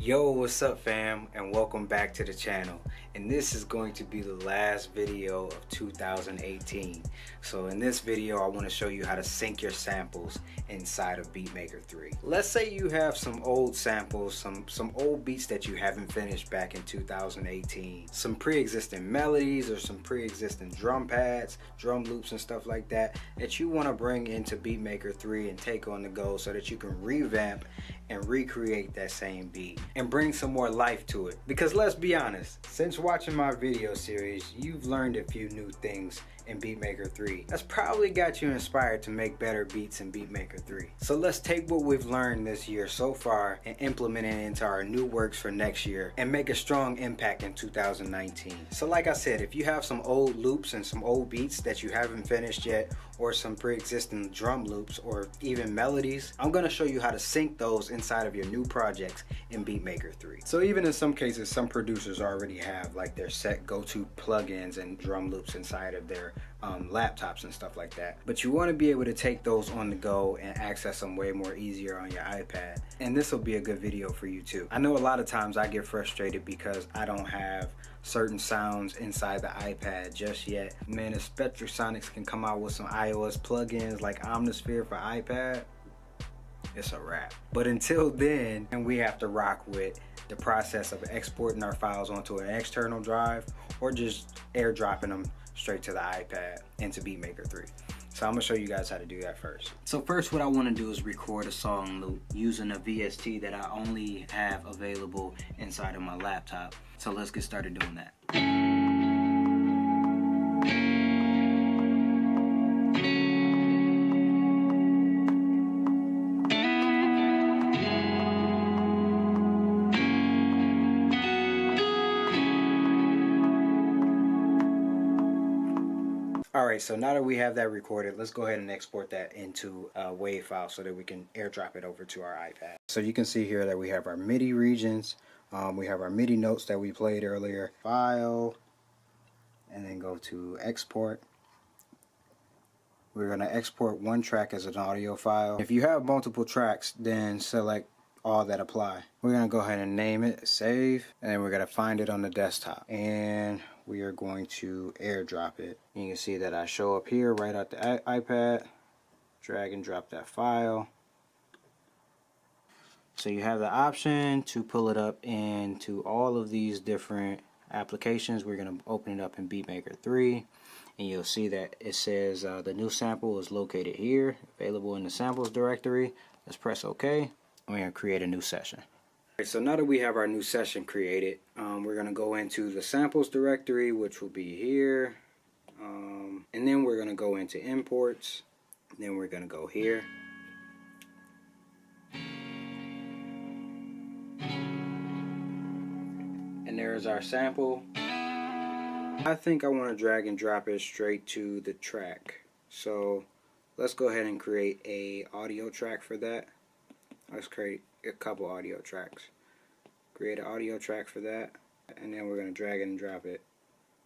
Yo, what's up fam, and welcome back to the channel. And this is going to be the last video of 2018. So in this video I want to show you how to sync your samples inside of BeatMaker 3. Let's say you have some old samples, some old beats that you haven't finished back in 2018, some pre-existing melodies or some pre-existing drum pads, drum loops and stuff like that you want to bring into BeatMaker 3 and take on the go so that you can revamp and recreate that same beat and bring some more life to it. Because let's be honest, since watching my video series, you've learned a few new things in BeatMaker 3. That's probably got you inspired to make better beats in BeatMaker 3. So let's take what we've learned this year so far and implement it into our new works for next year and make a strong impact in 2019. So like I said, if you have some old loops and some old beats that you haven't finished yet, or some pre-existing drum loops or even melodies, I'm going to show you how to sync those inside of your new projects in BeatMaker 3. So even in some cases, some producers already have like their set go-to plugins and drum loops inside of their laptops and stuff like that. But you want to be able to take those on the go and access them way more easier on your iPad. And this will be a good video for you too. I know a lot of times I get frustrated because I don't have certain sounds inside the iPad just yet. Man, if Spectrasonics can come out with some iOS plugins like Omnisphere for iPad, it's a wrap. But until then, and we have to rock with the process of exporting our files onto an external drive or just airdropping them straight to the iPad into BeatMaker 3. So I'm gonna show you guys how to do that first. So first what I want to do is record a song loop using a VST that I only have available inside of my laptop. So let's get started doing that. Alright, so now that we have that recorded, let's go ahead and export that into a WAV file so that we can airdrop it over to our iPad. So you can see here that we have our MIDI regions, we have our MIDI notes that we played earlier, file, and then go to export. We're going to export one track as an audio file. If you have multiple tracks, then select all that apply. We're going to go ahead and name it, save, and then we're going to find it on the desktop. And we are going to airdrop it. You can see that I show up here right at the iPad, drag and drop that file. So you have the option to pull it up into all of these different applications. We're going to open it up in BeatMaker 3 and you'll see that it says the new sample is located here, available in the samples directory. Let's press OK. We're going to create a new session. Okay, so now that we have our new session created, we're going to go into the samples directory, which will be here, and then we're going to go into imports, then we're going to go here, and there's our sample. I think I want to drag and drop it straight to the track, so let's go ahead and create a audio track for that. Let's create a couple audio tracks. Create an audio track for that, and then we're going to drag and drop it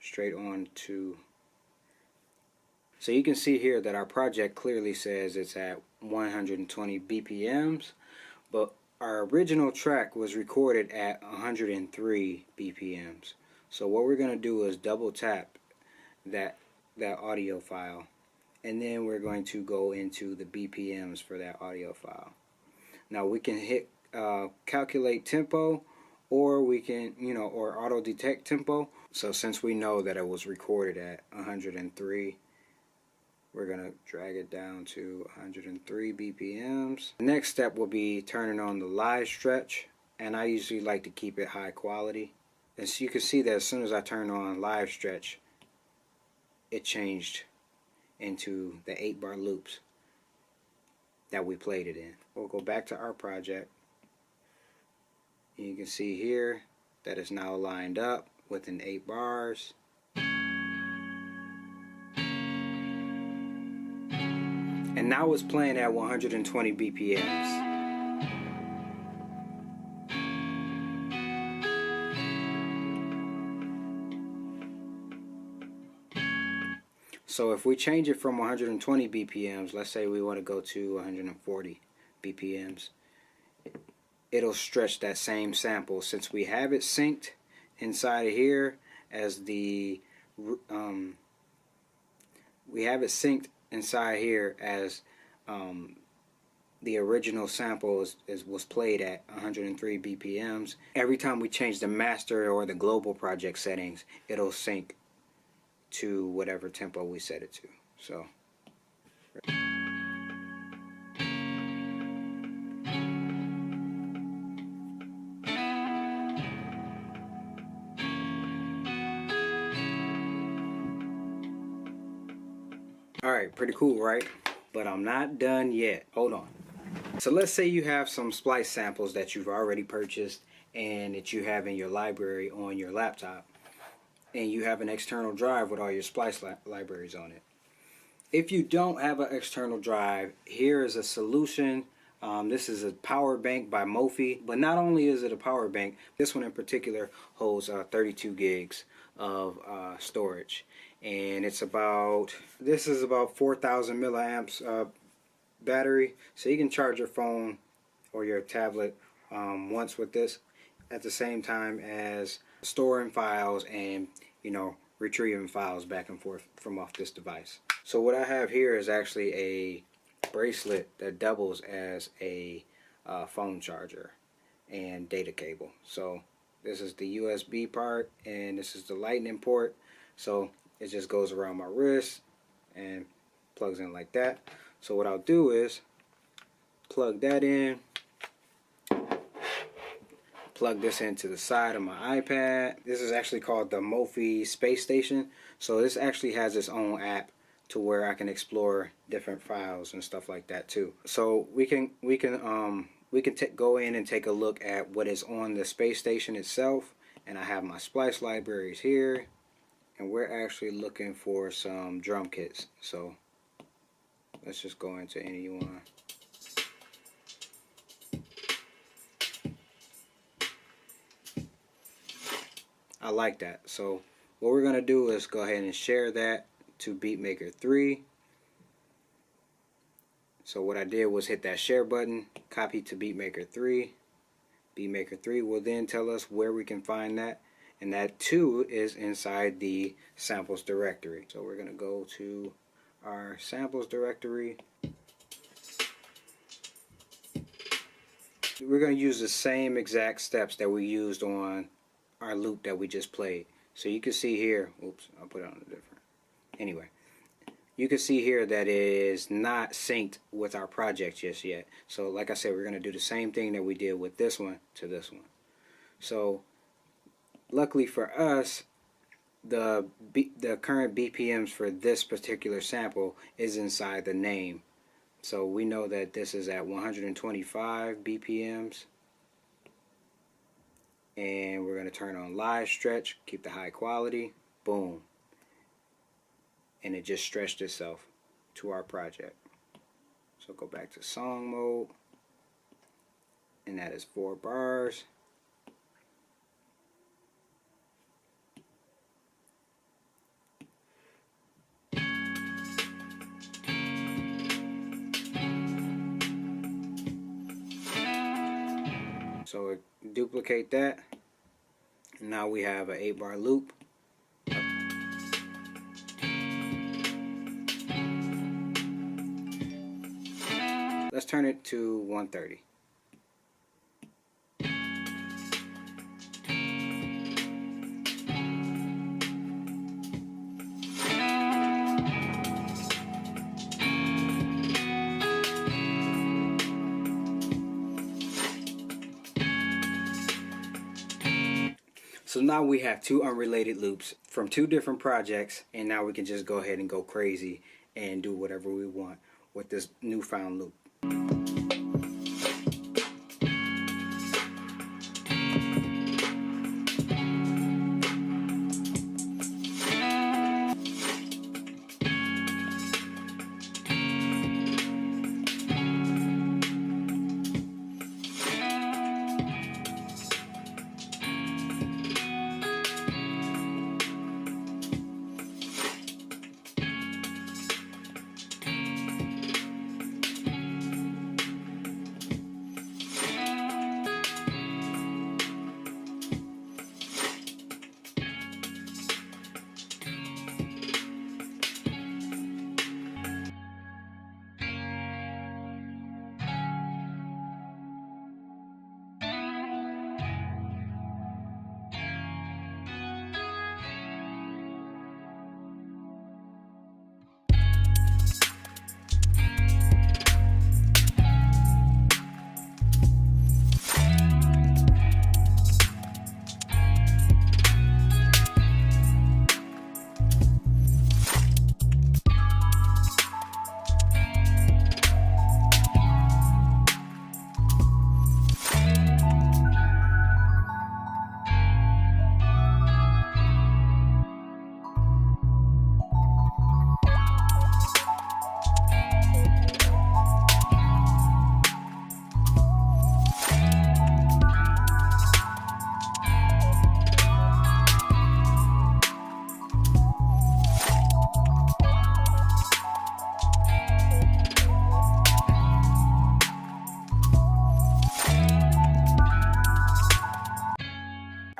straight on to. So you can see here that our project clearly says it's at 120 BPMs, but our original track was recorded at 103 BPMs. So what we're going to do is double tap that audio file, and then we're going to go into the BPMs for that audio file. Now we can hit calculate tempo, or we can, or auto detect tempo. So since we know that it was recorded at 103, we're going to drag it down to 103 BPMs. The next step will be turning on the live stretch, and I usually like to keep it high quality. And so you can see that as soon as I turn on live stretch, it changed into the 8-bar loops that we played it in. We'll go back to our project. You can see here that it's now lined up within 8 bars. And now it's playing at 120 BPMs. So if we change it from 120 BPMs, let's say we want to go to 140 BPMs, it'll stretch that same sample. Since we have it synced inside of here as the we have it synced inside here as the original sample was played at 103 BPMs. Every time we change the master or the global project settings, it'll sync to whatever tempo we set it to. So alright, pretty cool, right? But I'm not done yet. Hold on. So let's say you have some splice samples that you've already purchased and that you have in your library on your laptop, and you have an external drive with all your splice libraries on it. If you don't have an external drive, here is a solution. This is a power bank by Mophie, but not only is it a power bank, this one in particular holds 32 gigs of storage, and this is about 4,000 milliamps battery, so you can charge your phone or your tablet once with this, at the same time as storing files and, you know, retrieving files back and forth from off this device. So what I have here is actually a bracelet that doubles as a phone charger and data cable. So this is the USB part and this is the lightning port, so it just goes around my wrist and plugs in like that. So what I'll do is plug that in, plug this into the side of my iPad. This is actually called the Mophie Space Station. So this actually has its own app to where I can explore different files and stuff like that too. So we can go in and take a look at what is on the space station itself. And I have my splice libraries here, and we're actually looking for some drum kits. So let's just go into any one. I like that. So what we're going to do is go ahead and share that to BeatMaker 3. So what I did was hit that share button, copy to BeatMaker 3. BeatMaker 3 will then tell us where we can find that, and that too is inside the samples directory. So we're going to go to our samples directory. We're going to use the same exact steps that we used on our loop that we just played. So you can see here, oops, I'll put it on a different. Anyway, you can see here that it is not synced with our project just yet. So like I said, we're going to do the same thing that we did with this one to this one. So luckily for us, the current BPMs for this particular sample is inside the name. So we know that this is at 125 BPMs. And we're going to turn on live stretch, keep the high quality, boom. And it just stretched itself to our project. So go back to song mode, and that is 4 bars. So duplicate that. Now we have an 8-bar loop. Let's turn it to 130. So now we have 2 unrelated loops from 2 different projects, and now we can just go ahead and go crazy and do whatever we want with this newfound loop.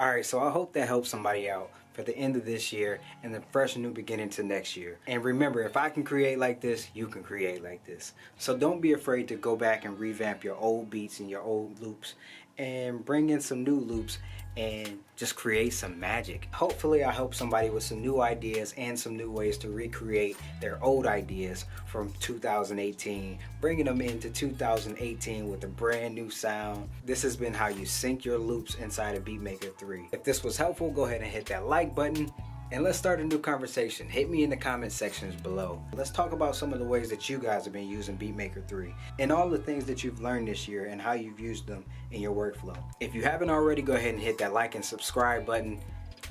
Alright, so I hope that helps somebody out for the end of this year and the fresh new beginning to next year. And remember, if I can create like this, you can create like this. So don't be afraid to go back and revamp your old beats and your old loops and bring in some new loops and just create some magic. Hopefully I help somebody with some new ideas and some new ways to recreate their old ideas from 2018, bringing them into 2018 with a brand new sound. This has been how you sync your loops inside of BeatMaker 3. If this was helpful, go ahead and hit that like button. And let's start a new conversation. Hit me in the comment sections below. Let's talk about some of the ways that you guys have been using BeatMaker 3 and all the things that you've learned this year and how you've used them in your workflow. If you haven't already, go ahead and hit that like and subscribe button.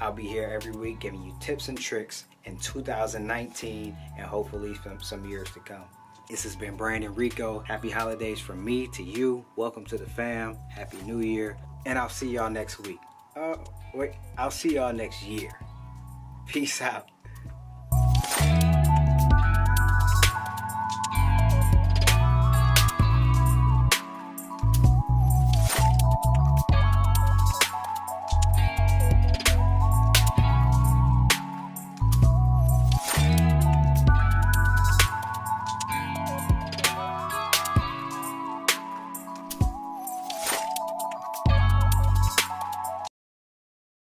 I'll be here every week giving you tips and tricks in 2019 and hopefully some years to come. This has been Brandon Rico. Happy holidays from me to you. Welcome to the fam. Happy New Year. And I'll see y'all next week. I'll see y'all next year. Peace out.